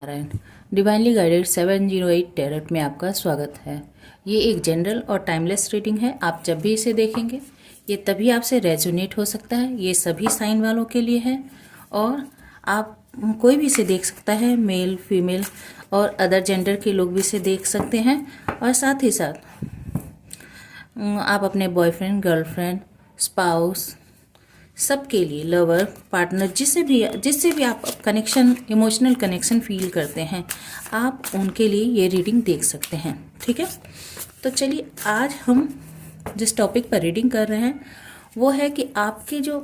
Narayan. Divinely guided 708 tarot में आपका स्वागत है। ये एक जनरल और टाइमलेस रीडिंग है। आप जब भी इसे देखेंगे ये तभी आपसे रेजोनेट हो सकता है। ये सभी साइन वालों के लिए है और आप कोई भी इसे देख सकता है, मेल फीमेल और अदर जेंडर के लोग भी इसे देख सकते हैं। और साथ ही साथ आप अपने बॉयफ्रेंड, गर्लफ्रेंड, स्पाउस, सबके लिए, लवर, पार्टनर, जिससे भी आप कनेक्शन, इमोशनल कनेक्शन फील करते हैं, आप उनके लिए ये रीडिंग देख सकते हैं। ठीक है, तो चलिए आज हम जिस टॉपिक पर रीडिंग कर रहे हैं वो है कि आपके जो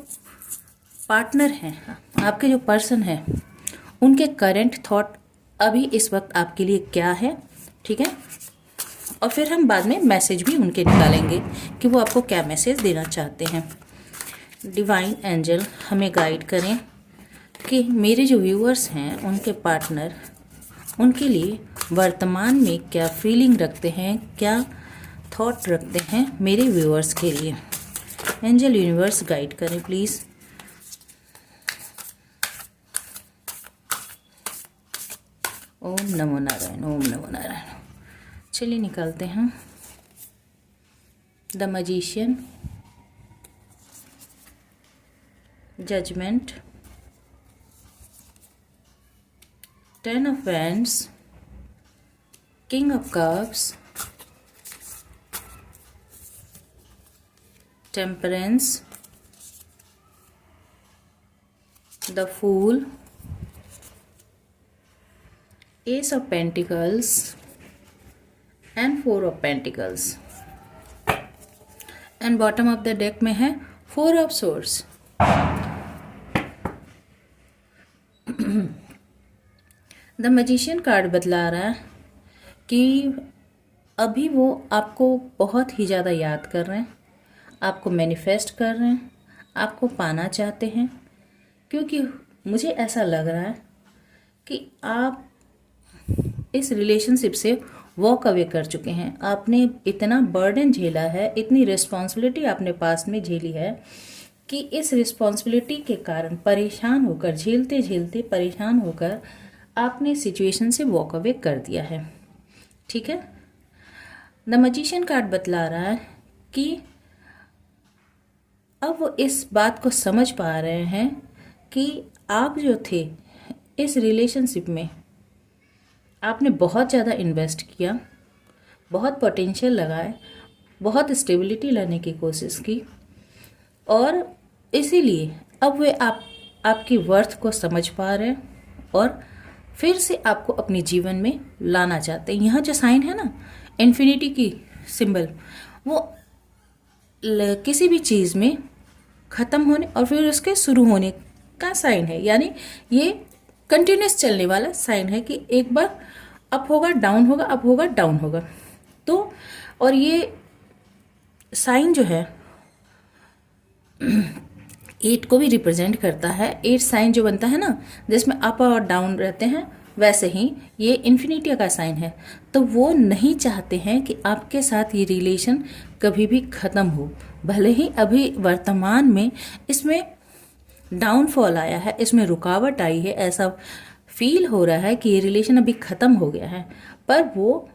पार्टनर हैं, आपके जो पर्सन हैं, उनके करंट थॉट अभी इस वक्त आपके लिए क्या है। ठीक है, और फिर हम बाद में मैसेज भी उनके निकालेंगे कि वो आपको क्या मैसेज देना चाहते हैं। डिवाइन एंजल हमें गाइड करें कि मेरे जो व्यूअर्स हैं, उनके पार्टनर, उनके लिए वर्तमान में क्या फीलिंग रखते हैं, क्या थॉट रखते हैं मेरे व्यूअर्स के लिए। एंजल यूनिवर्स गाइड करें प्लीज़। ओम नमो नारायण, ओम नमो नारायण। चलिए निकालते हैं। The magician, judgement, 10 of Wands, King of Cups, Temperance, the Fool, Ace of Pentacles and 4 of Pentacles, and bottom of the deck में है 4 of Swords। The magician card बतला रहा है कि अभी वो आपको बहुत ही ज़्यादा याद कर रहे हैं, आपको मैनिफेस्ट कर रहे हैं, आपको पाना चाहते हैं, क्योंकि मुझे ऐसा लग रहा है कि आप इस रिलेशनशिप से वॉक अवे कर चुके हैं। आपने इतना बर्डन झेला है, इतनी रिस्पॉन्सिबिलिटी आपने पास में झेली है कि इस रिस्पॉन्सिबिलिटी के कारण परेशान होकर, झेलते झेलते परेशान होकर आपने सिचुएशन से वॉक अवे कर दिया है। ठीक है, द मैजिशियन कार्ड बतला रहा है कि अब वो इस बात को समझ पा रहे हैं कि आप जो थे इस रिलेशनशिप में, आपने बहुत ज़्यादा इन्वेस्ट किया, बहुत पोटेंशियल लगाए, बहुत स्टेबिलिटी लाने की कोशिश की, और इसीलिए अब वे आपकी वर्थ को समझ पा रहे हैं और फिर से आपको अपने जीवन में लाना चाहते हैं। यहाँ जो साइन है ना, इन्फिनिटी की सिंबल, वो किसी भी चीज़ में ख़त्म होने और फिर उसके शुरू होने का साइन है। यानी ये कंटिन्यूस चलने वाला साइन है कि एक बार अप होगा, डाउन होगा, अप होगा, डाउन होगा। तो और ये साइन जो है 8 को भी रिप्रेजेंट करता है। 8 साइन जो बनता है ना, जिसमें अप और डाउन रहते हैं, वैसे ही ये इन्फिनिटी का साइन है। तो वो नहीं चाहते हैं कि आपके साथ ये रिलेशन कभी भी ख़त्म हो। भले ही अभी वर्तमान में इसमें डाउनफॉल आया है, इसमें रुकावट आई है, ऐसा फील हो रहा है कि ये रिलेशन अभी ख़त्म हो गया है, पर वो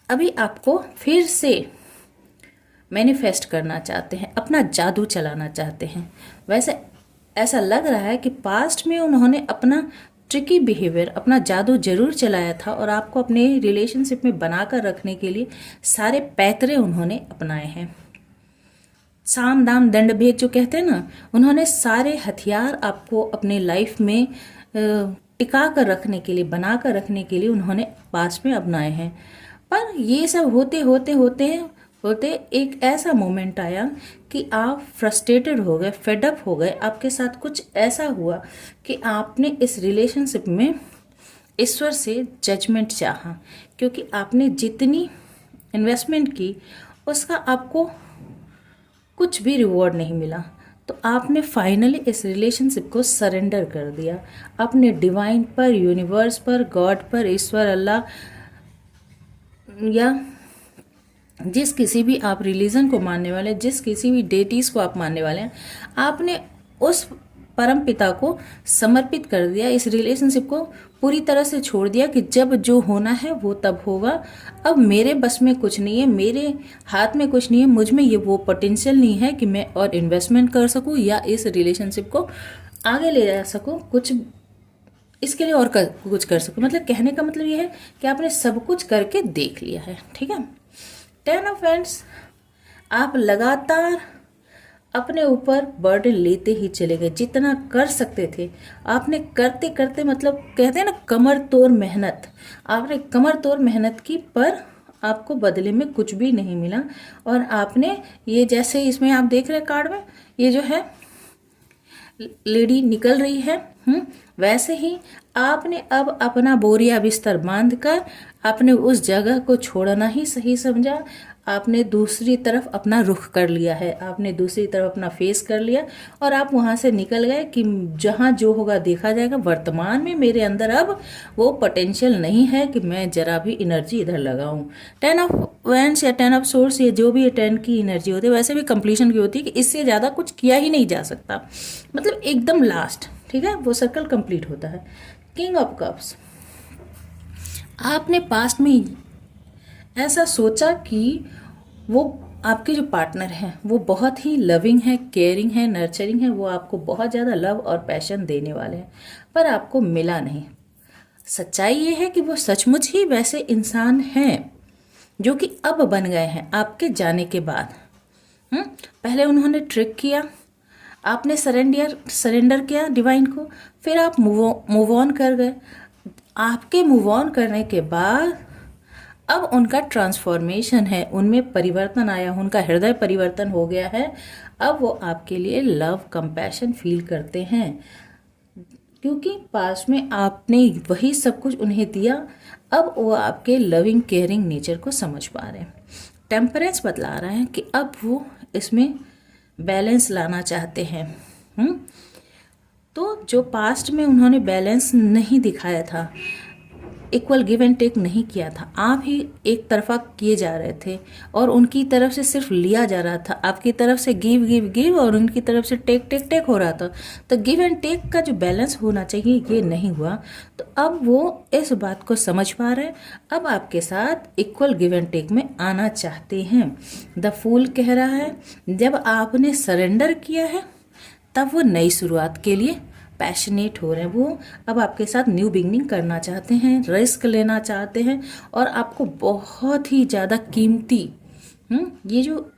अभी आपको फिर से मैनिफेस्ट करना चाहते हैं, अपना जादू चलाना चाहते हैं। वैसे ऐसा लग रहा है कि पास्ट में उन्होंने अपना ट्रिकी बिहेवियर, अपना जादू जरूर चलाया था और आपको अपने रिलेशनशिप में बनाकर रखने के लिए सारे पैतरे उन्होंने अपनाए हैं। साम दाम दंड भेद जो कहते हैं ना, उन्होंने सारे हथियार आपको अपने लाइफ में टिका कर रखने के लिए, बना कर रखने के लिए उन्होंने पास्ट में अपनाए हैं। पर ये सब होते एक ऐसा मोमेंट आया कि आप फ्रस्ट्रेटेड हो गए, फेडअप हो गए। आपके साथ कुछ ऐसा हुआ कि आपने इस रिलेशनशिप में ईश्वर से जजमेंट चाहा, क्योंकि आपने जितनी इन्वेस्टमेंट की उसका आपको कुछ भी रिवॉर्ड नहीं मिला। तो आपने फाइनली इस रिलेशनशिप को सरेंडर कर दिया अपने डिवाइन पर, यूनिवर्स पर, गॉड पर, ईश्वर, अल्लाह, या जिस किसी भी आप रिलीजन को मानने वाले, जिस किसी भी डेटीज़ को आप मानने वाले हैं, आपने उस परम पिता को समर्पित कर दिया, इस रिलेशनशिप को पूरी तरह से छोड़ दिया कि जब जो होना है वो तब होगा। अब मेरे बस में कुछ नहीं है, मेरे हाथ में कुछ नहीं है, मुझ में ये वो पोटेंशियल नहीं है कि मैं और इन्वेस्टमेंट कर सकूं या इस रिलेशनशिप को आगे ले जा सकूं, कुछ इसके लिए और कुछ कर सकूं। मतलब कहने का मतलब ये है कि आपने सब कुछ करके देख लिया है। ठीक है। 10 ऑफ वैंड्स, आप लगातार अपने ऊपर बर्डन लेते ही चले गए, जितना कर सकते थे आपने करते करते, मतलब कहते हैं ना कमर तोड़ मेहनत, आपने कमर तोड़ मेहनत की, पर आपको बदले में कुछ भी नहीं मिला। और आपने ये, जैसे इसमें आप देख रहे हैं कार्ड में, ये जो है लेडी निकल रही है, वैसे ही आपने अब अपना बोरिया बिस्तर बांधकर आपने उस जगह को छोड़ना ही सही समझा। आपने दूसरी तरफ अपना रुख कर लिया है, आपने दूसरी तरफ अपना फेस कर लिया और आप वहां से निकल गए कि जहां जो होगा देखा जाएगा। वर्तमान में मेरे अंदर अब वो पोटेंशियल नहीं है कि मैं जरा भी एनर्जी इधर लगाऊं। 10 ऑफ वैंड्स या 10 ऑफ सोर्स, ये जो भी 10 की एनर्जी होती है, वैसे भी कंप्लीशन की होती है कि इससे ज़्यादा कुछ किया ही नहीं जा सकता, मतलब एकदम लास्ट। ठीक है, वो सर्कल कंप्लीट होता है। किंग ऑफ कप्स, आपने पास्ट में ऐसा सोचा कि वो आपके जो पार्टनर हैं वो बहुत ही लविंग है, केयरिंग है, नर्चरिंग है, वो आपको बहुत ज़्यादा लव और पैशन देने वाले हैं, पर आपको मिला नहीं। सच्चाई ये है कि वो सचमुच ही वैसे इंसान हैं जो कि अब बन गए हैं आपके जाने के बाद। पहले उन्होंने ट्रिक किया, आपने सरेंडर किया डिवाइन को, फिर आप मूव ऑन कर गए। आपके मूव ऑन करने के बाद अब उनका ट्रांसफॉर्मेशन है, उनमें परिवर्तन आया, उनका हृदय परिवर्तन हो गया है। अब वो आपके लिए लव कंपैशन फील करते हैं, क्योंकि पास में आपने वही सब कुछ उन्हें दिया। अब वो आपके लविंग केयरिंग नेचर को समझ पा रहे हैं। टेम्परेंस बतला रहा है कि अब वो इसमें बैलेंस लाना चाहते हैं। तो जो पास्ट में उन्होंने बैलेंस नहीं दिखाया था, इक्वल गिव एंड टेक नहीं किया था, आप ही एक तरफा किए जा रहे थे और उनकी तरफ से सिर्फ लिया जा रहा था। आपकी तरफ से गिव गिव गिव और उनकी तरफ से टेक टेक टेक हो रहा था। तो गिव एंड टेक का जो बैलेंस होना चाहिए ये नहीं हुआ। तो अब वो इस बात को समझ पा रहे हैं, अब आपके साथ इक्वल गिव एंड टेक में आना चाहते हैं। द फूल कह रहा है जब आपने सरेंडर किया है तब वो नई शुरुआत के लिए पैशनेट हो रहे हैं। वो अब आपके साथ न्यू बिगनिंग करना चाहते हैं, रिस्क लेना चाहते हैं और आपको बहुत ही ज़्यादा कीमती, ये जो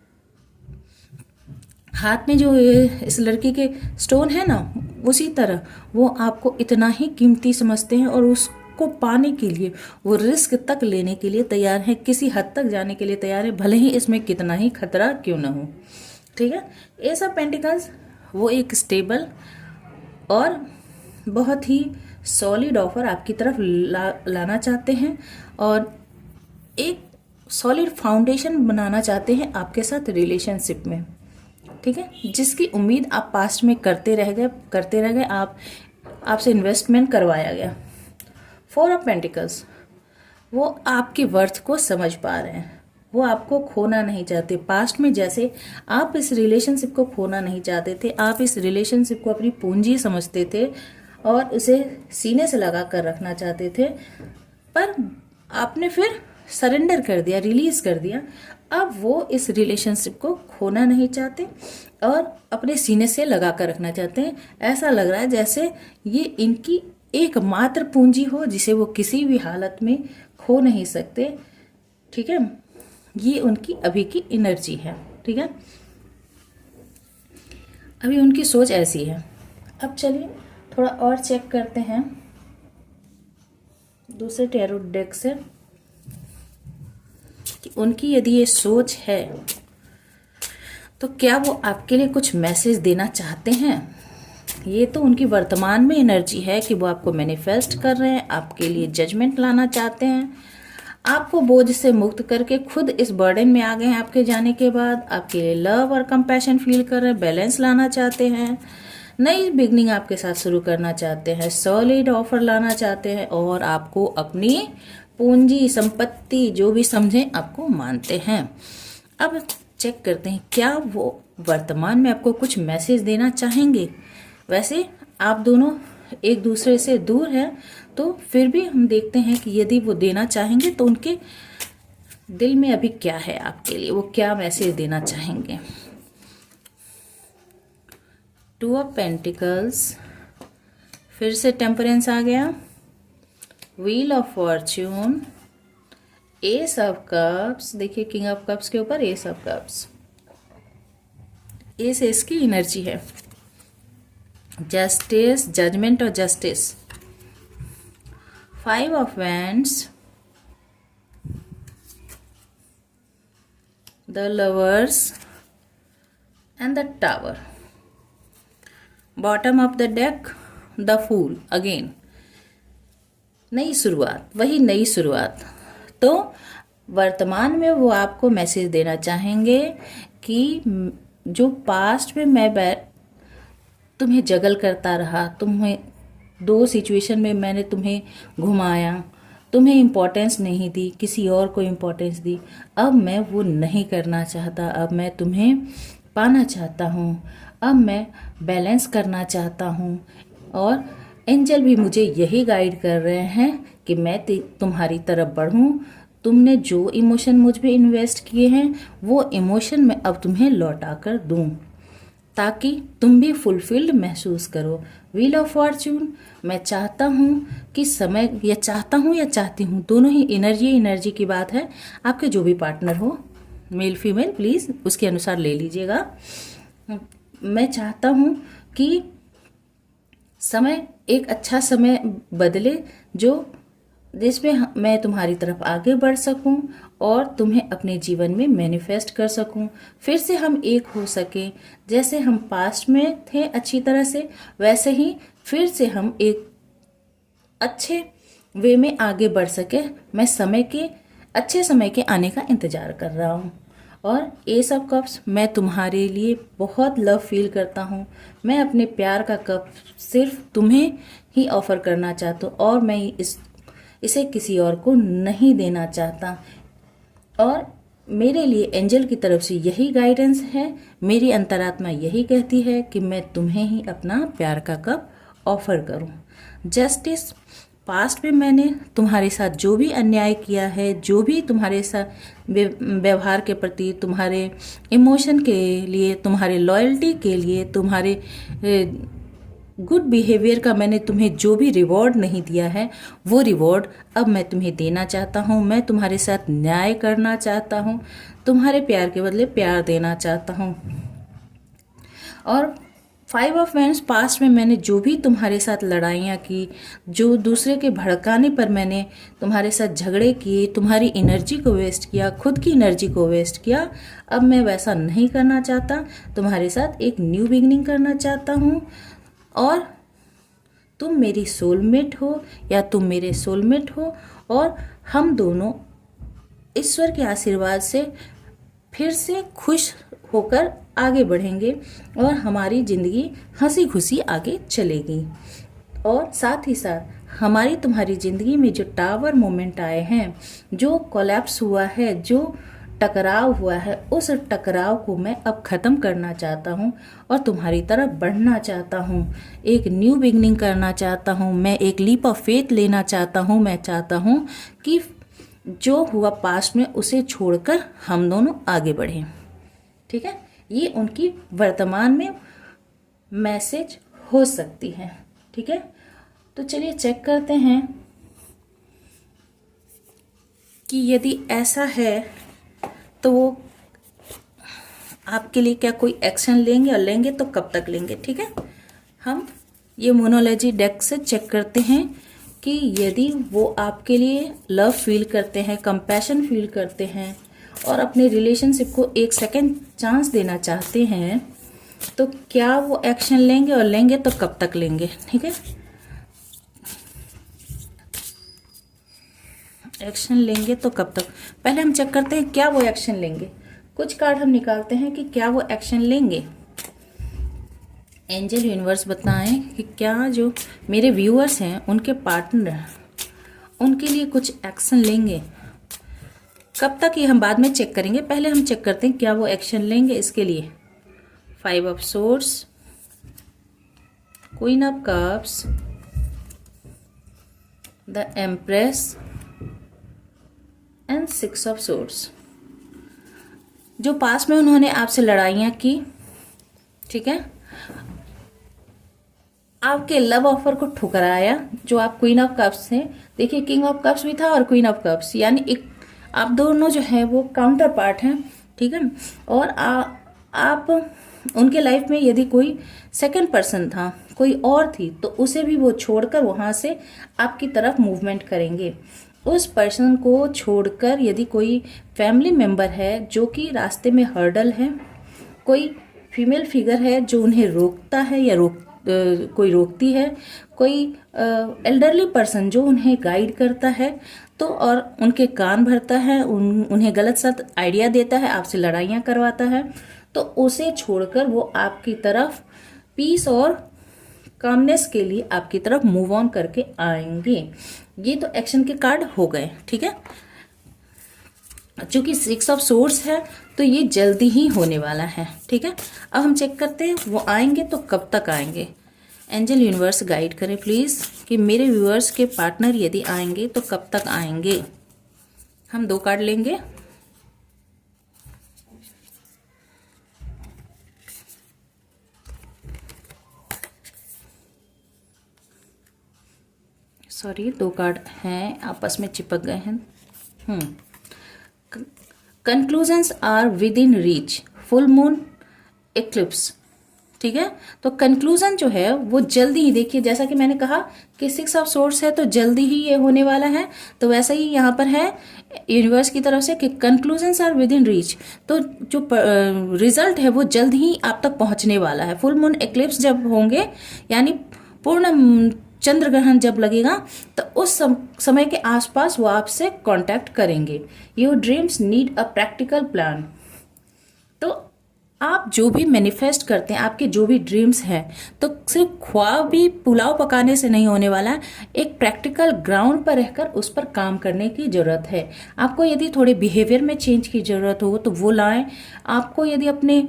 हाथ में जो इस लड़की के स्टोन है ना, उसी तरह वो आपको इतना ही कीमती समझते हैं और उसको पाने के लिए वो रिस्क तक लेने के लिए तैयार हैं, किसी हद तक जाने के लिए तैयार है, भले ही इसमें कितना ही खतरा क्यों ना हो। ठीक है। एस ऑफ पेंटिकल्स, वो एक स्टेबल और बहुत ही सॉलिड ऑफर आपकी तरफ लाना चाहते हैं और एक सॉलिड फाउंडेशन बनाना चाहते हैं आपके साथ रिलेशनशिप में। ठीक है, जिसकी उम्मीद आप पास्ट में करते रह गए, आपसे इन्वेस्टमेंट करवाया गया। 4 ऑफ पेंटिकल्स, वो आपके वर्थ को समझ पा रहे हैं, वो आपको खोना नहीं चाहते। पास्ट में जैसे आप इस रिलेशनशिप को खोना नहीं चाहते थे, आप इस रिलेशनशिप को अपनी पूंजी समझते थे और उसे सीने से लगा कर रखना चाहते थे, पर आपने फिर सरेंडर कर दिया, रिलीज कर दिया। अब वो इस रिलेशनशिप को खोना नहीं चाहते और अपने सीने से लगा कर रखना चाहते हैं। ऐसा लग रहा है जैसे ये इनकी एकमात्र पूंजी हो जिसे वो किसी भी हालत में खो नहीं सकते। ठीक है, ये उनकी अभी की एनर्जी है। ठीक है, अभी उनकी सोच ऐसी है। अब चलिए थोड़ा और चेक करते हैं दूसरे टैरो डेक से कि उनकी यदि ये सोच है तो क्या वो आपके लिए कुछ मैसेज देना चाहते हैं। ये तो उनकी वर्तमान में एनर्जी है कि वो आपको मैनिफेस्ट कर रहे हैं, आपके लिए जजमेंट लाना चाहते हैं, आपको बोझ से मुक्त करके खुद इस बर्डन में आ गए हैं। आपके जाने के बाद आपके लिए लव और कंपैशन फील कर रहे हैं, बैलेंस लाना चाहते हैं, नई बिगनिंग आपके साथ शुरू करना चाहते हैं, सॉलिड ऑफर लाना चाहते हैं और आपको अपनी पूंजी संपत्ति जो भी समझें आपको मानते हैं। अब चेक करते हैं क्या वो वर्तमान में आपको कुछ मैसेज देना चाहेंगे। वैसे आप दोनों एक दूसरे से दूर हैं, तो फिर भी हम देखते हैं कि यदि वो देना चाहेंगे तो उनके दिल में अभी क्या है आपके लिए, वो क्या मैसेज देना चाहेंगे। टू ऑफ पेंटिकल्स, फिर से टेम्परेंस आ गया, wheel of fortune, ace of cups, देखिए किंग ऑफ कप्स के ऊपर एस ऑफ कप्स, एस इसकी एनर्जी है, जस्टिस, जजमेंट और justice, five of wands, the lovers and the tower, bottom of the deck, the fool, again नई शुरुआत, वही नई शुरुआत। तो वर्तमान में वो आपको मैसेज देना चाहेंगे कि जो पास्ट में मैं तुम्हें जगल करता रहा, तुम्हें दो सिचुएशन में मैंने तुम्हें घुमाया, तुम्हें इम्पोर्टेंस नहीं दी, किसी और को इम्पोर्टेंस दी, अब मैं वो नहीं करना चाहता। अब मैं तुम्हें पाना चाहता हूँ, अब मैं बैलेंस करना चाहता हूँ। और एंजल भी मुझे यही गाइड कर रहे हैं कि मैं तुम्हारी तरफ बढ़ूँ। तुमने जो इमोशन मुझ पे इन्वेस्ट किए हैं वो इमोशन मैं अब तुम्हें लौटा कर दूँ, ताकि तुम भी फुलफिल्ड महसूस करो। व्हील ऑफ फॉर्च्यून, मैं चाहता हूँ कि समय, या चाहता हूँ या चाहती हूँ, दोनों ही एनर्जी की बात है। आपके जो भी पार्टनर हो, मेल फीमेल, प्लीज़ उसके अनुसार ले लीजिएगा। मैं चाहता हूँ कि समय एक अच्छा समय बदले, जिसमें मैं तुम्हारी तरफ आगे बढ़ सकूं और तुम्हें अपने जीवन में मैनिफेस्ट कर सकूं। फिर से हम एक हो सके, जैसे हम पास्ट में थे अच्छी तरह से, वैसे ही फिर से हम एक अच्छे वे में आगे बढ़ सके। मैं अच्छे समय के आने का इंतज़ार कर रहा हूँ। और एस ऑफ कप्स, मैं तुम्हारे लिए बहुत लव फील करता हूँ। मैं अपने प्यार का कप सिर्फ तुम्हें ही ऑफर करना चाहता हूँ और मैं इसे किसी और को नहीं देना चाहता। और मेरे लिए एंजल की तरफ से यही गाइडेंस है, मेरी अंतरात्मा यही कहती है कि मैं तुम्हें ही अपना प्यार का कप ऑफर करूं। जस्टिस, पास्ट में मैंने तुम्हारे साथ जो भी अन्याय किया है, जो भी तुम्हारे साथ व्यवहार के प्रति, तुम्हारे इमोशन के लिए, तुम्हारे लॉयल्टी के लिए, तुम्हारे गुड बिहेवियर का मैंने तुम्हें जो भी रिवॉर्ड नहीं दिया है, वो रिवॉर्ड अब मैं तुम्हें देना चाहता हूँ। मैं तुम्हारे साथ न्याय करना चाहता हूँ, तुम्हारे प्यार के बदले प्यार देना चाहता हूँ। और फाइव ऑफ वैंड्स, पास्ट में मैंने जो भी तुम्हारे साथ लड़ाइयाँ की, जो दूसरे के भड़काने पर मैंने तुम्हारे साथ झगड़े किए, तुम्हारी एनर्जी को वेस्ट किया, खुद की एनर्जी को वेस्ट किया, अब मैं वैसा नहीं करना चाहता। तुम्हारे साथ एक न्यू बिगिनिंग करना चाहता हूँ। और तुम मेरी सोलमेट हो या तुम मेरे सोलमेट हो, और हम दोनों ईश्वर के आशीर्वाद से फिर से खुश होकर आगे बढ़ेंगे और हमारी ज़िंदगी हंसी खुशी आगे चलेगी। और साथ ही साथ हमारी तुम्हारी ज़िंदगी में जो टावर मोमेंट आए हैं, जो कोलैप्स हुआ है, जो टकराव हुआ है, उस टकराव को मैं अब ख़त्म करना चाहता हूँ और तुम्हारी तरफ बढ़ना चाहता हूँ। एक न्यू बिगनिंग करना चाहता हूँ। मैं एक लीप ऑफ फेथ लेना चाहता हूँ। मैं चाहता हूँ कि जो हुआ पास्ट में उसे छोड़कर हम दोनों आगे बढ़ें। ठीक है, ये उनकी वर्तमान में मैसेज हो सकती है। ठीक है, तो चलिए चेक करते हैं कि यदि ऐसा है तो वो आपके लिए क्या कोई एक्शन लेंगे, और लेंगे तो कब तक लेंगे। ठीक है, हम ये मोनोलॉजी डेक से चेक करते हैं कि यदि वो आपके लिए लव फील करते हैं, कंपैशन फील करते हैं और अपने रिलेशनशिप को एक सेकंड चांस देना चाहते हैं, तो क्या वो एक्शन लेंगे, और लेंगे तो कब तक लेंगे। ठीक है, एक्शन लेंगे तो कब तक, पहले हम चेक करते हैं क्या वो एक्शन लेंगे। कुछ कार्ड हम निकालते हैं कि क्या वो एक्शन लेंगे। एंजल यूनिवर्स बताएं कि क्या जो मेरे व्यूअर्स हैं, उनके पार्टनर, उनके लिए कुछ एक्शन लेंगे। कब तक ये हम बाद में चेक करेंगे, पहले हम चेक करते हैं क्या वो एक्शन लेंगे इसके लिए। Five of swords, queen of cups, the empress and six of swords. जो पास में उन्होंने आपसे लड़ाइयाँ की, ठीक है, आपके लव ऑफर को ठुकराया, जो आप क्वीन ऑफ कप्स थे, देखिए किंग ऑफ कप्स भी था और क्वीन ऑफ कप्स, यानी एक आप दोनों जो है वो काउंटर पार्ट हैं, ठीक है। और आप उनके लाइफ में यदि कोई सेकंड पर्सन था, कोई और थी, तो उसे भी वो छोड़कर वहाँ से आपकी तरफ मूवमेंट करेंगे। उस पर्सन को छोड़कर यदि कोई फैमिली मेम्बर है जो कि रास्ते में हर्डल है, कोई फीमेल फिगर है जो उन्हें रोकता है या कोई रोकती है, कोई एल्डरली पर्सन जो उन्हें गाइड करता है, तो और उनके कान भरता है, उन्हें गलत सत आइडिया देता है, आपसे लड़ाइयाँ करवाता है, तो उसे छोड़कर वो आपकी तरफ पीस और कामनेस के लिए आपकी तरफ मूव ऑन करके आएंगे। ये तो एक्शन के कार्ड हो गए, ठीक है। चूंकि सिक्स ऑफ सोर्ड्स है तो ये जल्दी ही होने वाला है, ठीक है। अब हम चेक करते हैं वो आएंगे तो कब तक आएंगे। एंजल यूनिवर्स गाइड करें प्लीज़ कि मेरे व्यूअर्स के पार्टनर यदि आएंगे तो कब तक आएंगे। हम 2 कार्ड लेंगे। सॉरी, 2 कार्ड हैं, आपस में चिपक गए हैं। Conclusions are within reach, full moon, eclipse, ठीक है। तो कंक्लूजन जो है वो जल्दी ही, देखिए जैसा कि मैंने कहा कि 6 ऑफ सोर्ड्स है तो जल्दी ही ये होने वाला है, तो वैसा ही यहाँ पर है यूनिवर्स की तरफ से कि conclusions are within reach, तो जो रिजल्ट है वो जल्द ही आप तक पहुँचने वाला है। फुल मून एक्लिप्स जब होंगे, यानी पूर्ण चंद्र ग्रहण जब लगेगा, तो उस समय के आसपास वो आपसे कांटेक्ट करेंगे। Your dreams need a practical plan. तो आप जो भी मैनिफेस्ट करते हैं, आपके जो भी ड्रीम्स हैं, तो सिर्फ ख्वाब भी पुलाव पकाने से नहीं होने वाला। एक प्रैक्टिकल ग्राउंड पर रहकर उस पर काम करने की ज़रूरत है। आपको यदि थोड़े बिहेवियर में चेंज की ज़रूरत हो तो वो लाएं, आपको यदि अपने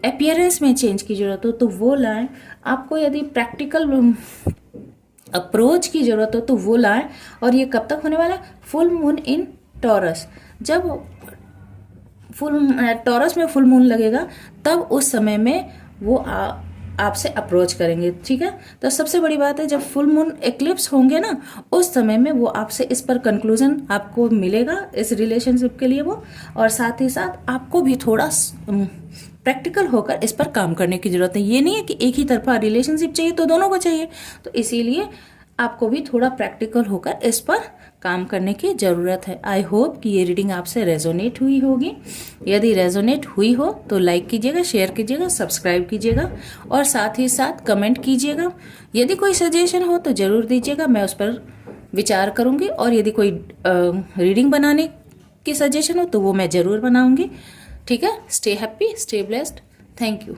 अपीयरेंस में चेंज की ज़रूरत हो तो वो लाएं, आपको यदि प्रैक्टिकल अप्रोच की ज़रूरत हो तो वो लाएं। और ये कब तक होने वाला है? फुल मून इन टॉरस, जब टॉरस में फुल मून लगेगा तब उस समय में वो आपसे अप्रोच करेंगे, ठीक है। तो सबसे बड़ी बात है, जब फुल मून एक्लिप्स होंगे ना, उस समय में वो आपसे इस पर कंक्लूजन आपको मिलेगा इस रिलेशनशिप के लिए वो, और साथ ही साथ आपको भी थोड़ा प्रैक्टिकल होकर इस पर काम करने की जरूरत है। ये नहीं है कि एक ही तरफा रिलेशनशिप चाहिए तो दोनों को चाहिए, तो इसीलिए आपको भी थोड़ा प्रैक्टिकल होकर इस पर काम करने की ज़रूरत है। आई होप कि ये रीडिंग आपसे रेजोनेट हुई होगी। यदि रेजोनेट हुई हो तो लाइक कीजिएगा, शेयर कीजिएगा, सब्सक्राइब कीजिएगा और साथ ही साथ कमेंट कीजिएगा। यदि कोई सजेशन हो तो ज़रूर दीजिएगा, मैं उस पर विचार करूँगी। और यदि कोई रीडिंग बनाने की सजेशन हो तो वो मैं ज़रूर बनाऊँगी, ठीक है। Stay happy, stay blessed, thank you.